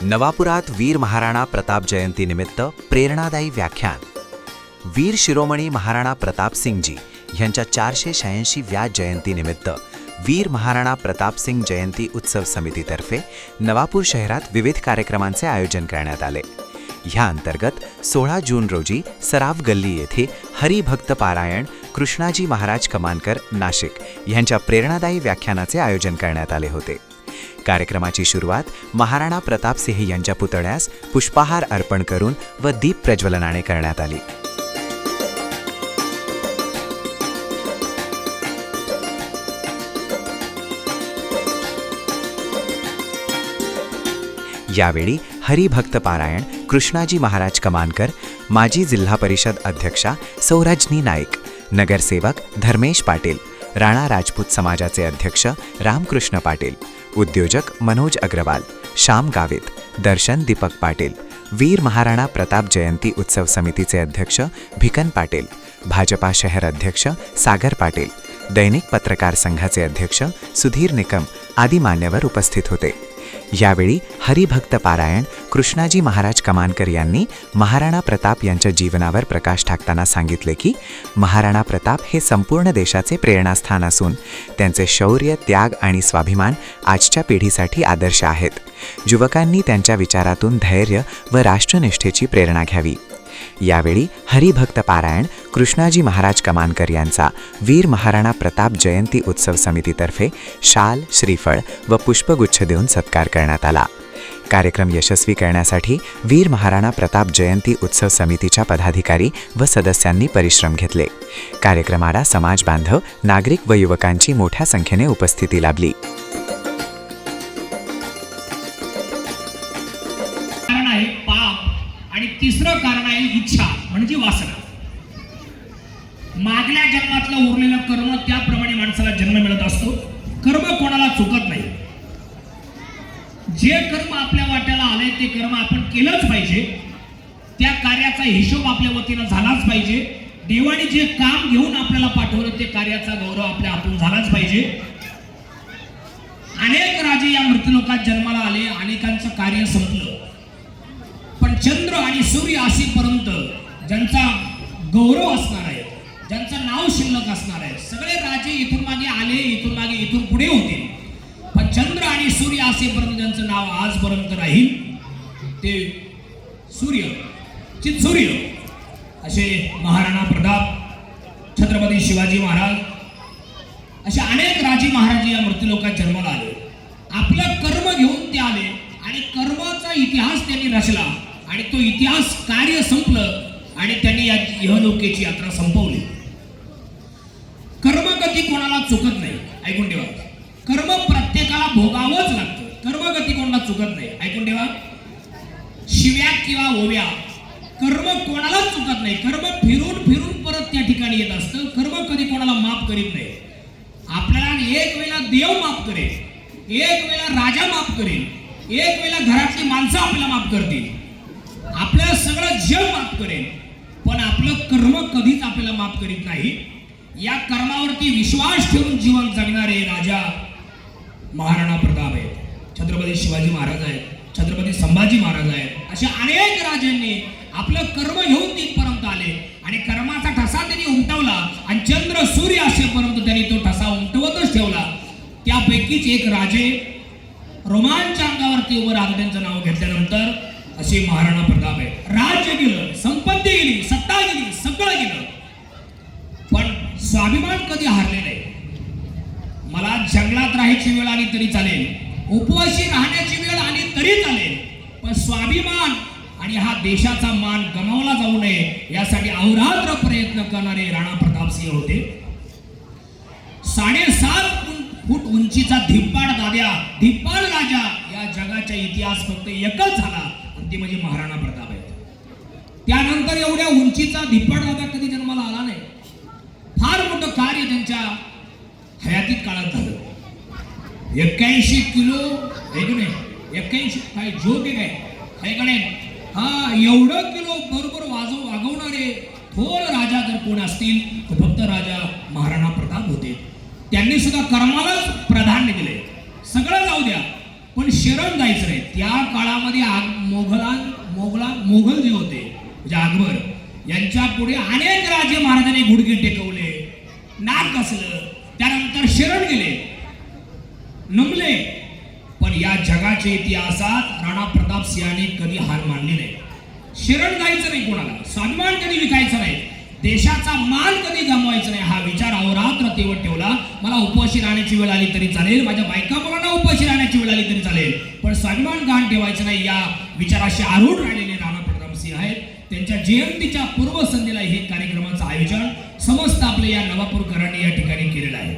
नवापुरात वीर महाराणा प्रताप जयंती निमित्त प्रेरणादायी व्याख्यान. वीर शिरोमणी महाराणा प्रताप सिंगजी यांच्या 486व्या जयंतीनिमित्त वीर महाराणा प्रताप सिंग जयंती उत्सव समितीतर्फे नवापूर शहरात विविध कार्यक्रमांचे आयोजन करण्यात आले. ह्या अंतर्गत 16 जून रोजी सराफ गल्ली येथे हरिभक्त पारायण कृष्णाजी महाराज कमानकर नाशिक यांच्या प्रेरणादायी व्याख्यानाचे आयोजन करण्यात आले होते. कार्यक्रमाची सुरुवात महाराणा प्रताप सिंह यांच्या पुतळ्यास पुष्पहार अर्पण करून व दीप प्रज्वलनाने करण्यात आली. यावेळी हरिभक्त पारायण कृष्णाजी महाराज कमानकर, माजी जिल्हा परिषद अध्यक्षा सौ रजनी नाईक, नगरसेवक धर्मेश पाटील, राणा राजपूत समाजाचे अध्यक्ष रामकृष्ण पाटील, उद्योजक मनोज अग्रवाल, श्याम गावित, दर्शन दीपक पाटील, वीर महाराणा प्रताप जयंती उत्सव समितीचे अध्यक्ष भिकन पाटील, भाजपा शहर अध्यक्ष सागर पाटील, दैनिक पत्रकार संघाचे अध्यक्ष सुधीर निकम आदी मान्यवर उपस्थित होते. यावेळी हरिभक्त पारायण कृष्णाजी महाराज कमानकर यांनी महाराणा प्रताप यांच्या जीवनावर प्रकाश टाकताना सांगितले की महाराणा प्रताप हे संपूर्ण देशाचे प्रेरणास्थान असून त्यांचे शौर्य, त्याग आणि स्वाभिमान आजच्या पिढीसाठी आदर्श आहेत. युवकांनी त्यांच्या विचारातून धैर्य व राष्ट्रनिष्ठेची प्रेरणा घ्यावी. यावेळी हरिभक्त पारायण कृष्णाजी महाराज कमानकर यांचा वीर महाराणा प्रताप जयंती उत्सव समितीतर्फे शाल, श्रीफळ व पुष्पगुच्छ देऊन सत्कार करण्यात आला. कार्यक्रम यशस्वी करण्यासाठी वीर महाराणा प्रताप जयंती उत्सव समितीच्या पदाधिकारी व सदस्यांनी परिश्रम घेतले. कार्यक्रमाला समाज बांधव, नागरिक व युवकांची मोठ्या संख्येने उपस्थिती लाभली. आणि तिसरं कारण आहे इच्छा म्हणजे वासना. मागल्या जन्मातलं उरलेलं कर्म त्याप्रमाणे माणसाला जन्म मिळत असतो. कर्म कोणाला चुकत नाही. जे कर्म आपल्या वाट्याला आले ते कर्म आपण केलंच पाहिजे. त्या कार्याचा हिशोब आपल्या वतीनं झालाच पाहिजे. देवाने जे काम घेऊन आपल्याला पाठवलं ते कार्याचा गौरव आपल्या हातून झालाच पाहिजे. अनेक राजे या मृत्यूलोकात जन्माला आले, अनेकांचं कार्य संपलं, पण चंद्र आणि सूर्य असेपर्यंत ज्यांचा गौरव असणार आहे, ज्यांचं नाव शिल्लक असणार आहे, सगळे राजे इथून मागे आले, इथून मागे इथून पुढे होते, पण चंद्र आणि सूर्य असेपर्यंत ज्यांचं नाव आजपर्यंत राहील ते सूर्य, चित्सूर्य असे महाराणा प्रताप, छत्रपती शिवाजी महाराज असे अनेक राजे महाराज या मृत्यूलोकात जन्माला आले. आपलं कर्म घेऊन ते आले आणि कर्माचा इतिहास त्यांनी रचला आणि तो इतिहास कार्य संपलं आणि त्यांनी या इहलोकेची यात्रा संपवली. कर्म कधी कोणाला चुकत नाही, ऐकून ठेवा. कर्म प्रत्येकाला भोगावंच लागतं. कर्मगती कोणाला चुकत नाही, ऐकून ठेवा. शिव्या किंवा ओव्या कर्म कोणालाच चुकत नाही. कर्म फिरून फिरून परत त्या ठिकाणी येत असतं. कर्म कधी कोणाला माफ करीत नाही. आपल्याला एक वेळेला देव माफ करेल, एक वेळेला राजा माफ करेल, एक वेळेला घरातली माणसं आपल्याला माफ करतील, आपल्याला सगळं जग माफ करेल, पण आपलं कर्म कधीच आपल्याला माफ करीत नाही. या कर्मावरती विश्वास ठेवून जीवन जगणारे राजा महाराणा प्रताप आहेत, छत्रपती शिवाजी महाराज आहेत, छत्रपती संभाजी महाराज आहेत. अशा अनेक राजांनी आपलं कर्म घेऊन तिथपर्यंत आले आणि कर्माचा ठसा त्यांनी उमटवला आणि चंद्र सूर्य असेपर्यंत त्यांनी तो ठसा उमटवतच ठेवला. त्यापैकीच एक राजे रोमांच्या अंगावरती उभं राहतं, त्यांचं नाव घेतल्यानंतर असे महाराणा प्रताप आहे. राज्य गेलं, संपत्ती गेली, सत्ता गेली, सगळं गेलं, पण स्वाभिमान कधी हारले नाही. मला जंगलात राहायची वेळ आली तरी चालेल, उपवासी राहण्याची वेळ आली तरी चालेल, पण स्वाभिमान आणि हा देशाचा मान गमावला जाऊ नये यासाठी अहोरात्र प्रयत्न करणारे राणा प्रताप सिंह होते. 7.5 फूट उंचीचा धिप्पाड दाद्या, धिप्पाड राजा या जगाचा इतिहास फक्त एकच झाला आणि ते म्हणजे महाराणा प्रताप आहे. त्यानंतर एवढ्या उंचीचा धिप्पाड दादा कधी जन्माला आला नाही. फार मोठं कार्य त्यांच्या हयातीत काळात झालं. 81 किलो आहे की नाही, 81 काय जोक आहे काय का नाही, हा एवढं किलो बरोबर वागवणारे थोर राजा जर कोण असतील तर फक्त राजा महाराणा प्रताप होते. त्यांनी सुद्धा कर्मालाच प्राधान्य दिले. सगळं जाऊ द्या, पण शरण जायचं नाही. त्या काळामध्ये मोगल जे होते म्हणजे अकबर यांच्या पुढे अनेक राजे महाराजांनी गुडघे टेकवले, नाक कसलं, त्यानंतर शरण गेले, नमले. पण या जगाच्या इतिहासात राणा प्रताप सिंहाने कधी हार मानली नाही. शरण जायचं नाही कोणाला, स्वाभिमान कधी विकायचा नाही, देशाचा मान कधी गमवायचा नाही, हा विचार अहोरात्र तेवत ठेवला. मला उपवाशी राहण्याची वेळ आली तरी चालेल, माझ्या बायका मुलांना उपवाशी राहण्याची वेळ आली तरी चालेल, पण स्वाभिमान गहाण ठेवायचं नाही, या विचाराशी आरूढ राहिलेले राणा प्रताप सिंह आहेत. त्यांच्या जयंतीच्या पूर्वसंध्येला हे कार्यक्रमाचं आयोजन समस्त आपले या नवापूरकरांनी या ठिकाणी केलेलं आहे.